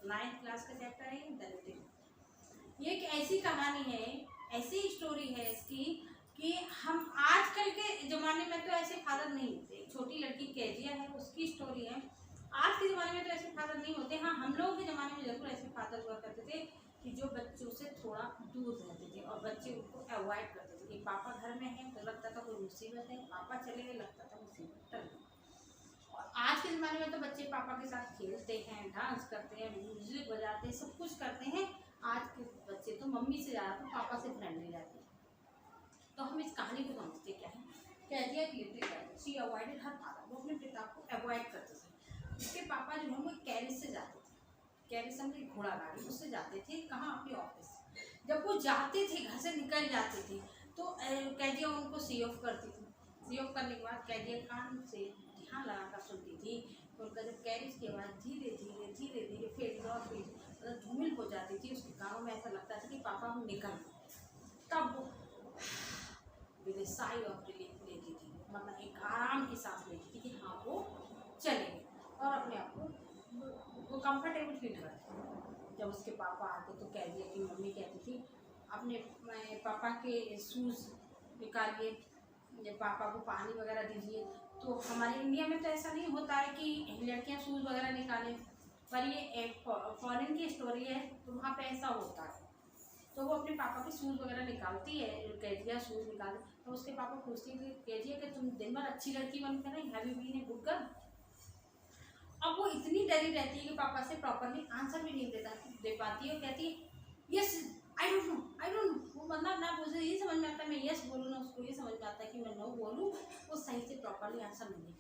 9th class का chapter है दरिद्र। ये एक ऐसी कहानी है, ऐसी स्टोरी है इसकी कि हम आजकल के ज़माने में तो ऐसे फादर नहीं होते। एक छोटी लड़की केजिया है, उसकी स्टोरी है। आज के ज़माने में तो ऐसे फादर नहीं होते। हाँ, हम लोगों के ज़माने में ज़रूर ऐसे फादर हुआ करते थे कि जो बच्चों से थोड़ा दूर रहते थे और बच्चे उनको अवॉइड करते थे कि पापा घर में है तो लगता था कोई मुसीबत है, पापा चले गए लगता था मुसीबत टल गई। और आज के ज़माने में तो बच्चे पापा के साथ खेलते हैं, डांस करते हैं, म्यूजिक बजाते हैं, सब कुछ करते हैं। आज के बच्चे तो मम्मी से ज़्यादा तो पापा से फ्रेंडली रहते हैं। तो हम इस कहानी को समझते क्या है, कैजिया की literature she avoided her father, वो अपने पिता को अवॉइड करते थे। उसके पापा जो है वो कैरिज से जाते थे, कैरिज समझे घोड़ा गाड़ी, उससे जाते थे कहाँ, अपने ऑफिस। जब वो जाते थे घर से निकल जाते थे तो कैजिया उनको सी ऑफ करती थी। सी ऑफ करने के बाद कैजिया कान से ध्यान लगा कर सुनती थी। तो उनका जब कैरिज की आवाज़ धीरे धीरे धीरे धीरे फेड और फेड मतलब धूमिल हो जाती थी, उसके कानों में ऐसा लगता था कि पापा हम निकल, तब वो विद साई ऑफ रिलीफ लेती थी, मतलब एक आराम की सांस लेती थी कि हाँ वो चले गए और अपने आप को वो कंफर्टेबल फील करती। जब उसके पापा आते तो कैजिया की मम्मी कहती थी अपने पापा के शूज़ निकालिए, पापा को पानी वगैरह दीजिए। तो हमारे इंडिया में तो ऐसा नहीं होता है कि लड़कियां शूज़ वगैरह निकालें, पर ये एक फॉरेन की स्टोरी है तो वहाँ पे ऐसा होता है। तो वो अपने पापा के शूज़ वगैरह निकालती है, कैजिया शूज़ निकाल, तो उसके पापा पूछती थी कैजिया कि तुम दिन भर अच्छी लड़की बनकर नहीं, have you been a good girl. अब वो इतनी डरी रहती है कि पापा से प्रॉपरली आंसर भी नहीं दे पाती है। कहती है yes I don't know, I don't know. वो मतलब ना मुझे ये समझ में आता है मैं यस बोलूँ, ना उसको ये समझ में आता है कि मैं नो बोलूँ। वो सही से प्रॉपरली आंसर नहीं दे।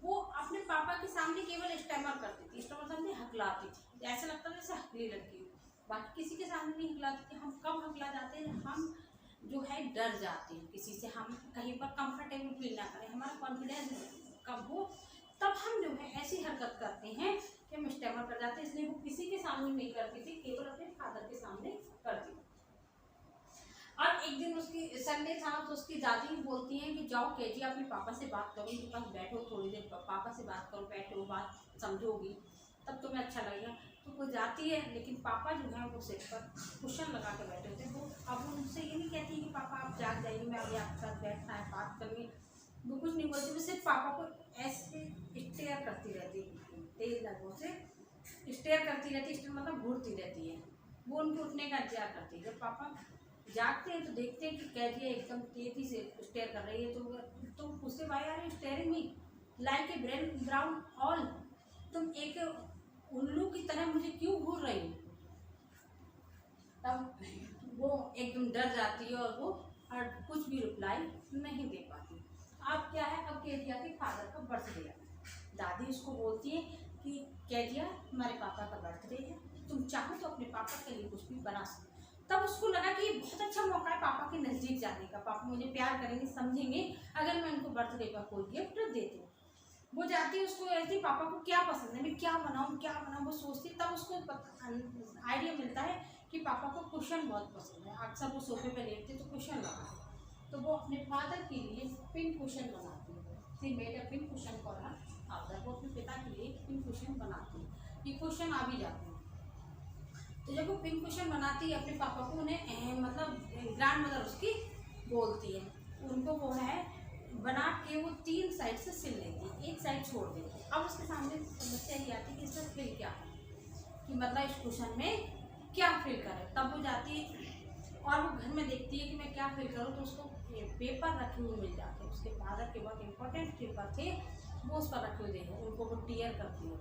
वो अपने पापा के सामने केवल स्टैमर करती थी, स्टैमर सामने हकलाती थी, ऐसा लगता था जैसे हकली लड़की हो। बाकी किसी के सामने नहीं हकलाती थी। हम कब हकला जाते हैं, हम जो है डर जाते हैं किसी से, हम कहीं पर कंफर्टेबल फील ना करें, हमारा कॉन्फिडेंस कब हो, तब हम जो है ऐसी हरकत करते हैं कि हम स्टैमर कर जाते हैं। इसलिए वो किसी के सामने नहीं करती थी, केवल अपने फादर के सामने करती थी। और एक दिन उसकी संडे था तो उसकी दादी बोलती हैं कि जाओ कैजिया अपने पापा से बात करो, उनके पास बैठो थोड़ी देर, पापा से बात करो, बैठो बात समझोगी तब तुम्हें अच्छा लगेगा। तो वो जाती है, लेकिन पापा जो है वो सिर पर कुशन लगा के बैठे थे। वो अब उनसे ये नहीं कहती कि पापा आप जाग जाइए, मैं अभी आपके साथ बैठना है, बात करेंगे, वो कुछ नहीं बोलती। वो सिर्फ पापा को ऐसे स्टेयर करती रहती है, तेज नजरों से स्टेयर करती रहती है, स्टेयर मतलब घूरती रहती है। वो उनके उठने का इंतजार करती है। जब पापा जागते हैं तो देखते हैं कि कैजिया एकदम तेजी से स्टेयर कर रही है। तो उससे भाई यार you steering me like a brown all, तुम एक उल्लू की तरह मुझे क्यों घूर रही हो। तब वो एकदम डर जाती है और वो कुछ भी रिप्लाई नहीं दे पाती। अब क्या है, अब कैजिया के फादर का बर्थडे है। दादी उसको बोलती है कि कैजिया हमारे पापा का बर्थडे है, तुम चाहो तो अपने पापा के लिए कुछ भी बना सकते। तब उसको लगा कि ये बहुत अच्छा मौका है पापा के नज़दीक जाने का, पापा मुझे प्यार करेंगे, समझेंगे अगर मैं उनको बर्थडे पर कोई गिफ्ट दे दूँ। वो जाती है, उसको ऐसी पापा को क्या पसंद है, मैं क्या बनाऊँ क्या बनाऊँ, वो सोचती। तब उसको आइडिया मिलता है कि पापा को कुशन बहुत पसंद है, अक्सर वो सोफे पे लेटते तो कुशन लगा है। तो वो अपने फादर के लिए पिन कुशन बनाती है। सी made a pin cushion for her father, वो अपने पिता के लिए पिन कुशन बनाती है कि कुशन आ भी जाते हैं। तो जब वो पिन कुशन बनाती है अपने पापा को, उन्हें मतलब ग्रैंड मदर उसकी बोलती है, उनको वो है बना के वो 3 साइड से सिल लेती है, एक साइड छोड़ देती है। अब उसके सामने समस्या ये आती है कि इसका फिल क्या है, कि मतलब इस कुशन में क्या फिल करें। तब वो जाती है और वो घर में देखती है कि मैं क्या फिल करूँ, तो उसको पेपर रखे हुए मिल जाते हैं। उसके फादर के बहुत इंपॉर्टेंट पेपर थे, वो उस पर रखे हुए थे, उनको वो टीयर करती है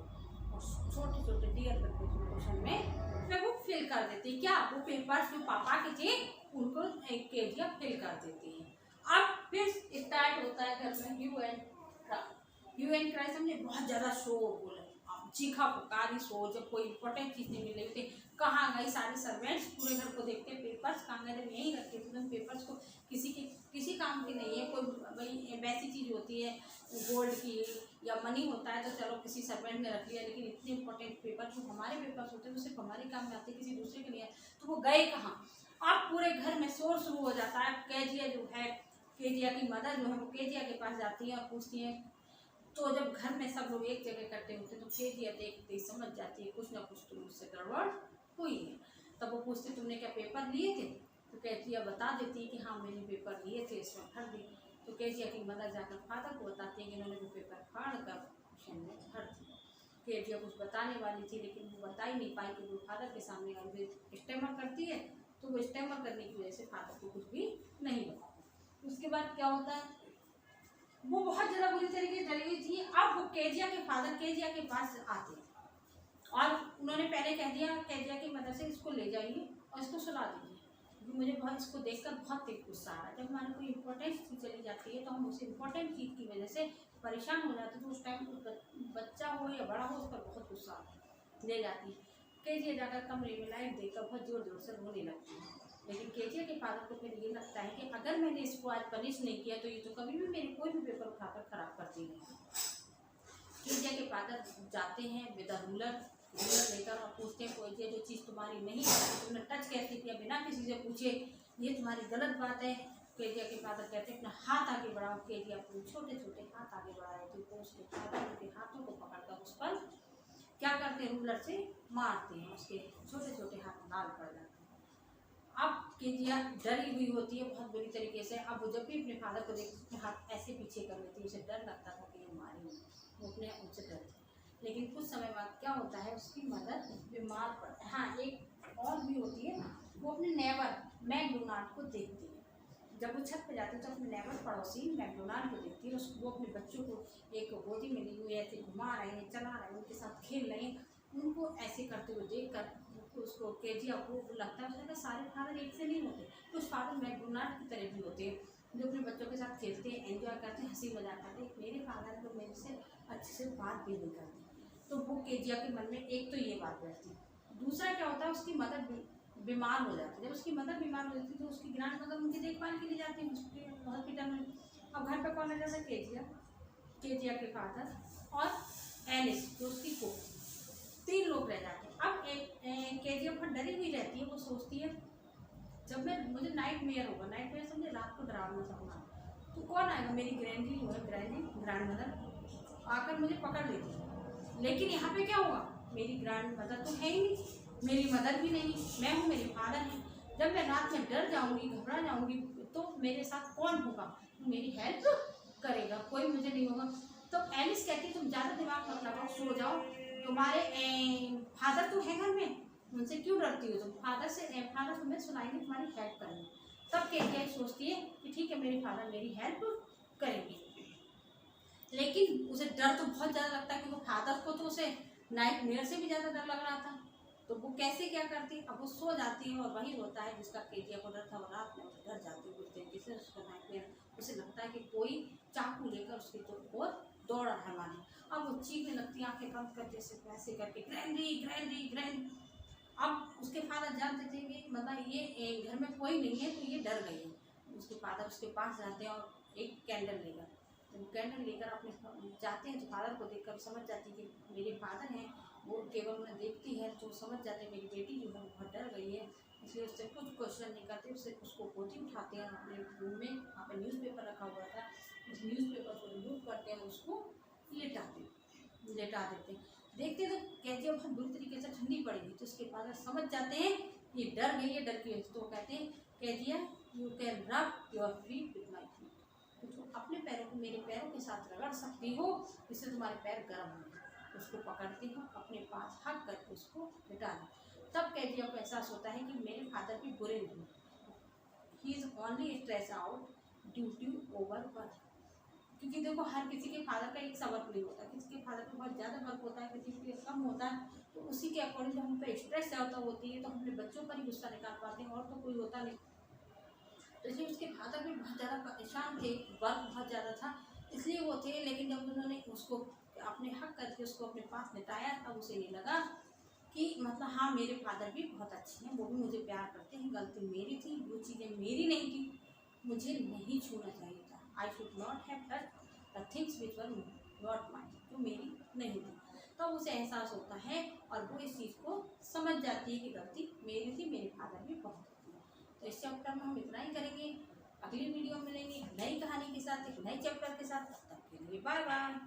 और छोटे छोटे टीयर करके उसको क्वेश्चन में फिर वो फिल कर देती है। क्या वो पेपर्स जो पापा के थे उनको एक कैजिया फिल कर देती है। अब फिर स्टार्ट होता है घर में यू एंड क्राई, समझे, बहुत ज़्यादा शोर बोले, चीखा पुकारी शोर। जब कोई इंपॉर्टेंट चीज़ नहीं मिल रही थी, कहाँ गई, सारे सर्वेंट्स पूरे घर को देखते हैं, पेपर्स कहाँ गए, जब यहीं रखे थे तो पेपर्स को किसी काम की नहीं है। कोई भाई वैसी चीज़ होती है गोल्ड की या मनी होता है तो चलो किसी सर्वेंट ने रख लिया, लेकिन इतने इंपॉर्टेंट पेपर जो हमारे पेपर्स होते हैं वो सिर्फ हमारे काम में आते हैं, किसी दूसरे के लिए, तो वो गए कहाँ। अब पूरे घर में शोर शुरू हो जाता है। कैजिया जो है, कैजिया की मदर जो है वो कैजिया के पास जाती है और पूछती है तो जब घर में सब लोग एक जगह इकट्ठे होते तो केजिया देखते समझ जाती है कुछ ना कुछ तो मुझसे गड़बड़ हुई है। तब वो पूछते तुमने क्या पेपर लिए थे, तो केजिया बता देती है कि हाँ मैंने पेपर लिए थे, इसमें भर दी। तो केजिया की मदर जाकर फादर को बताती है कि इन्होंने वो पेपर फाड़ कर ट्यूशन में भर दिया। केजिया कुछ बताने वाली थी लेकिन वो बता ही नहीं पाई कि वो फादर के सामने अभी स्टेमर करती है, तो वो स्टेमर करने की वजह से फादर को कुछ भी नहीं बताती। उसके बाद क्या होता है, वो बहुत ज़्यादा बुरी तरीके से डरी हुई थी। अब वो केजिया के फादर केजिया के पास आते हैं और उन्होंने पहले कह दिया केजिया की मदद से इसको ले जाइए और इसको सुला दीजिए, क्योंकि मुझे बहुत इसको देखकर बहुत तेज गुस्सा आ रहा है। जब हमारी कोई इंपॉर्टेंट चीज़ चली जाती है तो हम उस इंपॉर्टेंट चीज़ की वजह से परेशान हो जाते हैं, तो उस टाइम बच्चा हो या बड़ा हो उस पर बहुत गुस्सा आता है। ले जाती है, केजिया जाकर कमरे में लाइट देकर बहुत ज़ोर ज़ोर से रोने लगती है। लेकिन केजिया के फादर को फिर ये लगता है कि अगर मैंने इसको आज पनिश नहीं किया तो ये तो कभी भी मेरे कोई भी पेपर उठाकर खराब करती है। केजिया के फादर जाते हैं विद रूलर लेकर और पूछते हैं केजिया जो चीज़ तुम्हारी नहीं है तुमने टच कैसे किया बिना किसी से पूछे, ये तुम्हारी गलत बात है। केजिया के फादर कहते हैं अपना हाथ आगे बढ़ाओ। केजिया अपने छोटे छोटे हाथ आगे बढ़ाए थे तो उसके फादर उनके हाथों को पकड़कर उस पर क्या करते हैं, रूलर से मारते हैं, उसके छोटे छोटे हाथ लाल पड़ जाते हैं। अब केजिया डरी हुई होती है बहुत बुरी तरीके से। अब वो जब भी अपने फादर को देखती उसके हाथ ऐसे पीछे कर लेती है, उसे डर लगता था कि ये मारेंगे, वो अपने उनसे डरती। लेकिन कुछ समय बाद क्या होता है, उसकी मदर बीमार पड़, हाँ एक और भी होती है, वो अपने नेबर मैकडोनाल्ड को देखती है। जब वो छत पे जाती है तो अपने नेबर पड़ोसी मैकडोनाल्ड को देखती है, वो अपने बच्चों को एक गोदी में ली हुई ऐसे घुमा रहे हैं, चला रहे हैं, उनके साथ खेल रहे हैं। उनको ऐसे करते हुए देख कर उसको केजिया को लगता है उसने सारे फादर एक से नहीं होते, कुछ फादर मैकडोनाल्ड की तरह भी होते हैं जो अपने बच्चों के साथ खेलते हैं, एंजॉय करते हैं, हंसी मजाक करते हैं। मेरे फादर तो मेरे से अच्छे से बात भी नहीं करते। तो वो केजिया के मन में एक तो ये बात बैठती, दूसरा क्या होता है उसकी मदर बीमार हो जाती है। जब उसकी मदर बीमार हो जाती है तो उसकी ग्रैंड मदर उनकी देखभाल के लिए जाती है हॉस्पिटल में। अब घर पर कौन आ जाता है, केजिया के फादर और एलिस जो उसकी को, 3 लोग रह जाते हैं। अब केजिया बहुत डरी हुई रहती है, वो सोचती है जब मुझे नाइट मेयर होगा, नाइट मेयर समझे रात को डरावना होगा, तो कौन आएगा, मेरी ग्रैंड मदर आकर मुझे पकड़ लेती है। लेकिन यहाँ पे क्या हुआ, मेरी ग्रैंड मदर तो है ही नहीं, मेरी मदर भी नहीं, मैं हूँ, मेरे फादर हैं। जब मैं रात में डर जाऊँगी, घबरा जाऊँगी तो मेरे साथ कौन होगा, मेरी हेल्प करेगा, कोई मुझे नहीं होगा। तो एलिस कहती तुम ज़्यादा दिमाग मत लगाओ, सो जाओ, तुम्हारे फादर तो है घर में, उनसे क्यों डरती हो तुम, फादर तुम्हें सुनाएंगे, तुम्हारी हेल्प करेंगे। तब केजिया सोचती है कि ठीक है मेरे फादर मेरी हेल्प करेंगे। लेकिन उसे डर तो बहुत ज़्यादा लगता है क्योंकि फादर को तो उसे नाइट मेयर से भी ज़्यादा डर लग रहा था। तो वो कैसे क्या करती, अब वो सो जाती है और वही होता है जिसका केजिया को डर था, वो रात में डर जाती है उस तरीके से। उसका नाइट मेयर उसे लगता है कि कोई चाकू लेकर उसकी ओर दौड़ रहा है माने। अब वो चीखने लगती है आंखें बंद करके से वैसे करके ग्रैंड। अब उसके फादर जानते थे कि मतलब ये घर में कोई नहीं है तो ये डर गई है। उसके फादर उसके पास जाते हैं और एक कैंडल लेकर, तो वो कैंडल लेकर अपने जाते हैं तो फादर को देखकर समझ जाती है कि मेरे फादर हैं। वो केवल उन्हें देखती है तो समझ जाते हैं मेरी बेटी जो है बहुत डर गई है, इसलिए उससे कुछ क्वेश्चन नहीं करते, उसको गोदी उठाते हैं अपने रूम में, वहाँ पर न्यूज़पेपर रखा हुआ था, उस न्यूज़पेपर को रिमूव करते हैं, उसको लेटा देते हैं। देखते तो केजिया बहुत बुरी तरीके से ठंडी पड़ गई, तो उसके फादर समझ जाते हैं ये डर गई है, डर की वजह। तो कहते हैं Kezia you can rub your feet with my feet, तो अपने पैरों को मेरे पैरों के साथ रगड़ सकती हो जिससे तुम्हारे पैर गर्म होंगे। उसको पकड़ती हो अपने पास हक करके उसको लिटा दो। तब केजिया को एहसास होता है कि मेरे फादर भी बुरे नहीं, he is only stress out due to over work. क्योंकि देखो हर किसी के फादर का एक सा वर्क नहीं होता, किसी के फादर का बहुत ज़्यादा वर्क होता है, किसी के कम होता है। तो उसी के अकॉर्डिंग जब हम पे स्ट्रेस ज़्यादा होती है तो हम अपने बच्चों पर ही गुस्सा निकाल पाते हैं, और तो कोई होता नहीं। तो इसलिए उसके फादर भी बहुत ज़्यादा परेशान थे, वर्क बहुत ज़्यादा था इसलिए वो थे। लेकिन जब उन्होंने उसको अपने हक करके उसको अपने पास लिटाया तब उसे ये लगा कि मतलब हाँ मेरे फादर भी बहुत अच्छे हैं, वो भी मुझे प्यार करते हैं, गलती मेरी थी, वो चीज़ें मेरी नहीं थी, मुझे नहीं छूना चाहिए था। I should not have touch the things which were not mine, जो मेरी नहीं थी। तब तो उसे एहसास होता है और वो इस चीज़ को समझ जाती है कि गलती मेरी थी, मेरे फादर भी बहुत अच्छे हैं। तो इस चैप्टर में हम इतना ही करेंगे, अगली वीडियो में मिलेंगे नई कहानी के साथ, एक नए चैप्टर के साथ। तब तक के लिए बाय बाय।